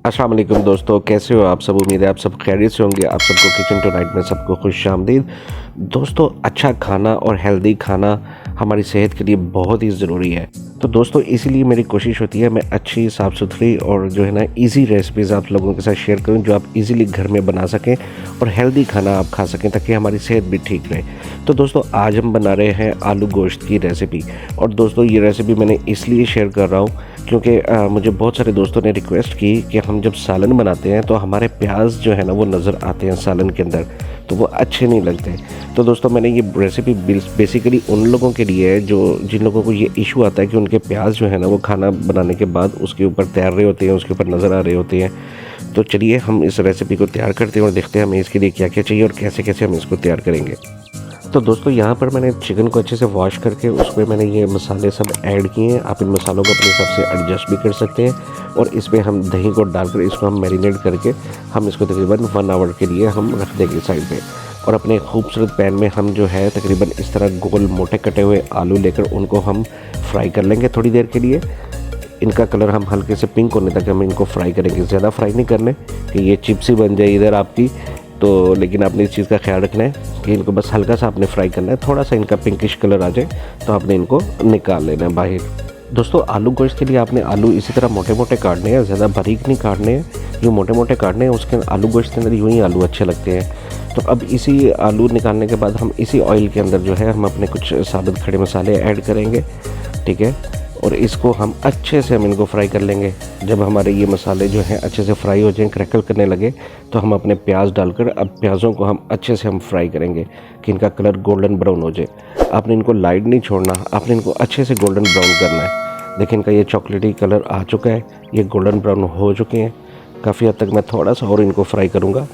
अस्सलाम वालेकुम दोस्तों, कैसे हो आप सब। उम्मीद है आप सब खैरियत से होंगे। आप सबको किचन टू नाइट में सबको खुशामदीद। दोस्तों, अच्छा खाना और हेल्दी खाना हमारी सेहत के लिए बहुत ही ज़रूरी है। तो दोस्तों, इसीलिए मेरी कोशिश होती है मैं अच्छी साफ़ सुथरी और जो है ना इजी रेसिपीज़ आप लोगों के साथ शेयर करूं, जो आप इजीली घर में बना सकें और हेल्दी खाना आप खा सकें ताकि हमारी सेहत भी ठीक रहे। तो दोस्तों, आज हम बना रहे हैं आलू गोश्त की रेसिपी। और दोस्तों, ये रेसिपी मैंने इसलिए शेयर कर रहा हूँ क्योंकि मुझे बहुत सारे दोस्तों ने रिक्वेस्ट की कि हम जब सालन बनाते हैं तो हमारे प्याज जो है ना वो नज़र आते हैं सालन के अंदर, तो वो अच्छे नहीं लगते। तो दोस्तों, मैंने ये रेसिपी बेसिकली उन लोगों के लिए है जो जिन लोगों को ये इशू आता है कि उनके प्याज जो है ना वो खाना बनाने के बाद उसके ऊपर तैर रहे होते हैं, उसके ऊपर नज़र आ रहे होते हैं। तो चलिए हम इस रेसिपी को तैयार करते हैं और देखते हैं हमें इसके लिए क्या क्या चाहिए और कैसे कैसे हम इसको तैयार करेंगे। तो दोस्तों, यहाँ पर मैंने चिकन को अच्छे से वॉश करके उसमें मैंने ये मसाले सब ऐड किए हैं। आप इन मसालों को अपने हिसाब से एडजस्ट भी कर सकते हैं। और इसमें हम दही को डालकर इसको हम मैरिनेट करके हम इसको तकरीबन 1 आवर के लिए हम रख देंगे साइड पे। और अपने खूबसूरत पैन में हम जो है तकरीबन इस तरह गोल मोटे कटे हुए आलू लेकर उनको हम फ्राई कर लेंगे थोड़ी देर के लिए। इनका कलर हम हल्के से पिंक होने तक हम इनको फ्राई करेंगे, ज़्यादा फ्राई नहीं करने कि ये चिप्स बन जाए इधर आपकी। तो लेकिन आपने इस चीज़ का ख्याल रखना है कि इनको बस हल्का सा आपने फ्राई करना है, थोड़ा सा इनका पिंकिश कलर आ जाए तो आपने इनको निकाल लेना है बाहर। दोस्तों, आलू गोश्त के लिए आपने आलू इसी तरह मोटे मोटे काटने हैं, ज़्यादा बारीक नहीं काटने हैं। जो मोटे मोटे काटने हैं उसके आलू गोश्त के अंदर यूँ ही आलू अच्छे लगते हैं। तो अब इसी आलू निकालने के बाद हम इसी ऑयल के अंदर जो है हम अपने कुछ साबुत खड़े मसाले ऐड करेंगे, ठीक है। और इसको हम अच्छे से हम इनको फ्राई कर लेंगे। जब हमारे ये मसाले जो हैं अच्छे से फ्राई हो जाएं, क्रैकल करने लगे, तो हम अपने प्याज डालकर अब प्याज़ों को हम अच्छे से हम फ्राई करेंगे कि इनका कलर गोल्डन ब्राउन हो जाए। आपने इनको लाइट नहीं छोड़ना, आपने इनको अच्छे से गोल्डन ब्राउन करना है। देखिए, इनका ये चॉकलेटी कलर आ चुका है, ये गोल्डन ब्राउन हो चुके हैं काफ़ी हद तक। मैं थोड़ा सा और इनको फ्राई करूँगा।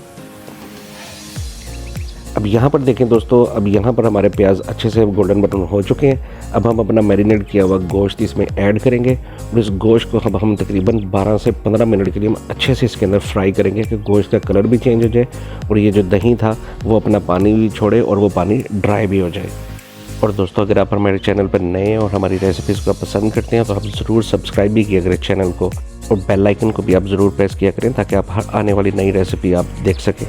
अब यहाँ पर देखें दोस्तों, अब यहाँ पर हमारे प्याज अच्छे से गोल्डन ब्राउन हो चुके हैं। अब हम अपना मैरिनेट किया हुआ गोश्त इसमें ऐड करेंगे और इस गोश्त को हम तकरीबन 12 से 15 मिनट के लिए हम अच्छे से इसके अंदर फ्राई करेंगे कि गोश्त का कलर भी चेंज हो जाए और ये जो दही था वो अपना पानी भी छोड़े और वो पानी ड्राई भी हो जाए। और दोस्तों, अगर आप हमारे चैनल पर नए हैं और हमारी रेसिपीज़ को पसंद करते हैं तो आप ज़रूर सब्सक्राइब भी किया करें चैनल को, और बेल आइकन को भी आप ज़रूर प्रेस किया करें ताकि आप हर आने वाली नई रेसिपी आप देख सकें।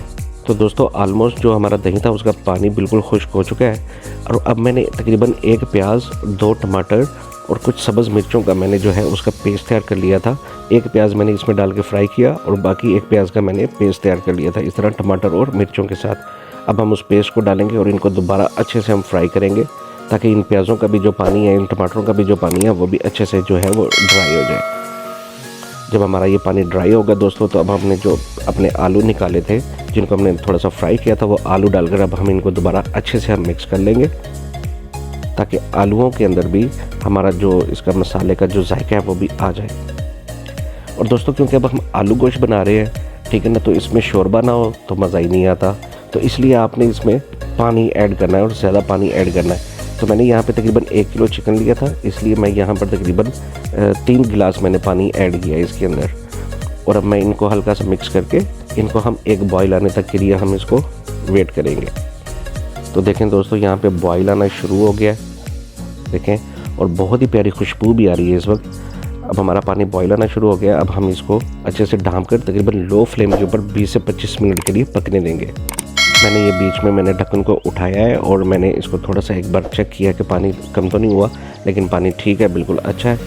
तो दोस्तों, ऑलमोस्ट जो हमारा दही था उसका पानी बिल्कुल खुश्क हो चुका है। और अब मैंने तकरीबन 1 प्याज, 2 टमाटर और कुछ सब्ज़ मिर्चों का मैंने जो है उसका पेस्ट तैयार कर लिया था। 1 प्याज मैंने इसमें डाल के फ्राई किया और बाकी 1 प्याज का मैंने पेस्ट तैयार कर लिया था इस तरह टमाटर और मिर्चों के साथ। अब हम उस पेस्ट को डालेंगे और इनको दोबारा अच्छे से हम फ्राई करेंगे ताकि इन प्याज़ों का भी जो पानी है, इन टमाटरों का भी जो पानी है वो भी अच्छे से जो है वो ड्राई हो जाए। जब हमारा ये पानी ड्राई होगा दोस्तों, तो अब हमने जो अपने आलू निकाले थे जिनको हमने थोड़ा सा फ्राई किया था, वो आलू डालकर अब हम इनको दोबारा अच्छे से हम मिक्स कर लेंगे ताकि आलूओं के अंदर भी हमारा जो इसका मसाले का जो जायका है वो भी आ जाए। और दोस्तों, क्योंकि अब हम आलू गोश्त बना रहे हैं, ठीक है ना, तो इसमें शोरबा ना हो तो मज़ा ही नहीं आता। तो इसलिए आपने इसमें पानी ऐड करना है और ज़्यादा पानी ऐड करना है। तो मैंने यहाँ पे तकरीबन 1 किलो चिकन लिया था, इसलिए मैं यहाँ पर तकरीबन 3 गिलास मैंने पानी ऐड किया इसके अंदर। और अब मैं इनको हल्का सा मिक्स करके इनको हम एक बॉयल आने तक के लिए हम इसको वेट करेंगे। तो देखें दोस्तों, यहाँ पे बॉयल आना शुरू हो गया है, देखें, और बहुत ही प्यारी खुशबू भी आ रही है इस वक्त। अब हमारा पानी बॉयल आना शुरू हो गया। अब हम इसको अच्छे से ढाँप कर तकरीबन लो फ्लेम के ऊपर 20 से 25 मिनट के लिए पकने देंगे। मैंने ये बीच में मैंने ढक्कन को उठाया है और मैंने इसको थोड़ा सा एक बार चेक किया कि पानी कम तो नहीं हुआ, लेकिन पानी ठीक है, बिल्कुल अच्छा है।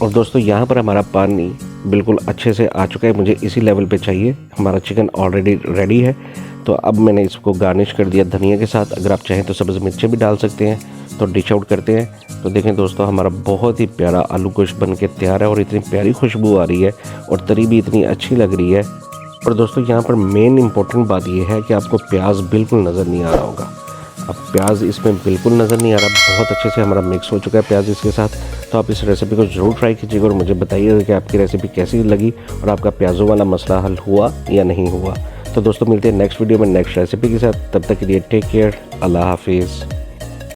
और दोस्तों, यहाँ पर हमारा पानी बिल्कुल अच्छे से आ चुका है, मुझे इसी लेवल पे चाहिए। हमारा चिकन ऑलरेडी रेडी है। तो अब मैंने इसको गार्निश कर दिया धनिया के साथ। अगर आप चाहें तो सब्ज़ मिर्चें भी डाल सकते हैं। तो डिश आउट करते हैं। तो देखें दोस्तों, हमारा बहुत ही प्यारा आलू गोश्त बन के तैयार है और इतनी प्यारी खुशबू आ रही है और तरी भी इतनी अच्छी लग रही है। और दोस्तों, यहाँ पर मेन इंपॉर्टेंट बात यह है कि आपको प्याज बिल्कुल नज़र नहीं आ रहा होगा। अब प्याज इसमें बिल्कुल नज़र नहीं आ रहा, बहुत अच्छे से हमारा मिक्स हो चुका है प्याज इसके साथ। तो आप इस रेसिपी को ज़रूर ट्राई कीजिएगा और मुझे बताइएगा कि आपकी रेसिपी कैसी लगी और आपका प्याज़ों वाला मसला हल हुआ या नहीं हुआ। तो दोस्तों, मिलते हैं नेक्स्ट वीडियो में नेक्स्ट रेसिपी के साथ। तब तक के लिए टेक केयर, अल्लाह हाफिज़।